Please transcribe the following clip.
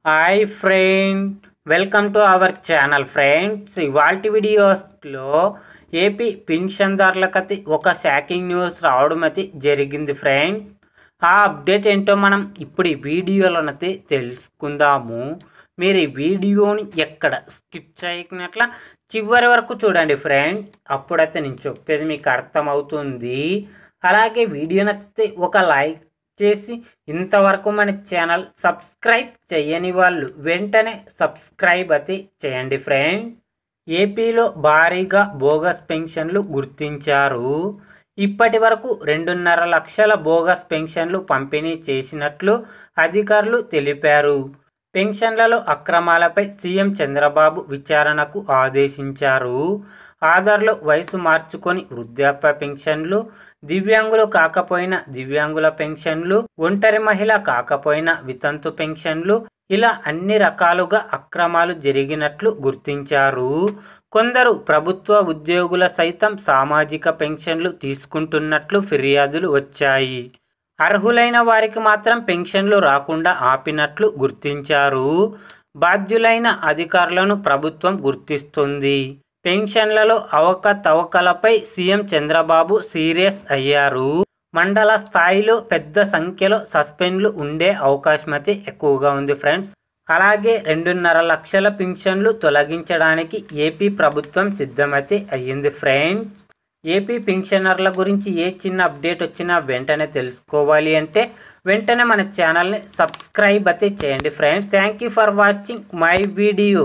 Hi friend, welcome to our channel friends. ఇవాల్టి వీడియోస్లో AP పింఛన్దారులకైతే ఒక షాకింగ్ న్యూస్ రావడం అయితే జరిగింది ఫ్రెండ్. ఆ అప్డేట్ ఏంటో మనం ఇప్పుడు ఈ వీడియోలోనైతే తెలుసుకుందాము. మీరు ఈ వీడియోని ఎక్కడ స్కిప్ చేయకున్నట్ల చివరి వరకు చూడండి ఫ్రెండ్. అప్పుడైతే నేను చెప్పేది మీకు అర్థమవుతుంది. అలాగే వీడియో నచ్చితే ఒక లైక్ చేసి ఇంతవరకు మన ఛానల్ సబ్స్క్రైబ్ చేయని వాళ్ళు వెంటనే సబ్స్క్రైబ్ అయితే చేయండి ఫ్రెండ్. ఏపీలో భారీగా బోగస్ పెన్షన్లు గుర్తించారు. ఇప్పటి వరకు 2.5 లక్షల బోగస్ పెన్షన్లు పంపిణీ చేసినట్లు అధికారులు తెలిపారు. పెన్షన్లలో అక్రమాలపై సీఎం చంద్రబాబు విచారణకు ఆదేశించారు. ఆధార్లో వయసు మార్చుకొని వృద్ధాప్య పెన్షన్లు, దివ్యాంగులు కాకపోయినా దివ్యాంగుల పెన్షన్లు, ఒంటరి మహిళ కాకపోయినా వితంతు పెన్షన్లు, ఇలా అన్ని రకాలుగా అక్రమాలు జరిగినట్లు గుర్తించారు. కొందరు ప్రభుత్వ ఉద్యోగుల సైతం సామాజిక పెన్షన్లు తీసుకుంటున్నట్లు ఫిర్యాదులు వచ్చాయి. అర్హులైన వారికి మాత్రం పెన్షన్లు రాకుండా ఆపినట్లు గుర్తించారు. బాధ్యులైన అధికారులను ప్రభుత్వం గుర్తిస్తుంది. పెన్షన్లలో అవకతవకలపై సీఎం చంద్రబాబు సీరియస్ అయ్యారు. మండల స్థాయిలో పెద్ద సంఖ్యలో సస్పెండ్లు ఉండే అవకాశం అయితే ఎక్కువగా ఉంది ఫ్రెండ్స్. అలాగే 2.5 లక్షల పెన్షన్లు తొలగించడానికి ఏపీ ప్రభుత్వం సిద్ధమైతే అయ్యింది ఫ్రెండ్స్. ఏపీ పెన్షనర్ల గురించి ఏ చిన్న అప్డేట్ వచ్చినా వెంటనే తెలుసుకోవాలి అంటే వెంటనే మన ఛానల్ని సబ్స్క్రైబ్ అయితే చేయండి friends. Thank you for watching my video.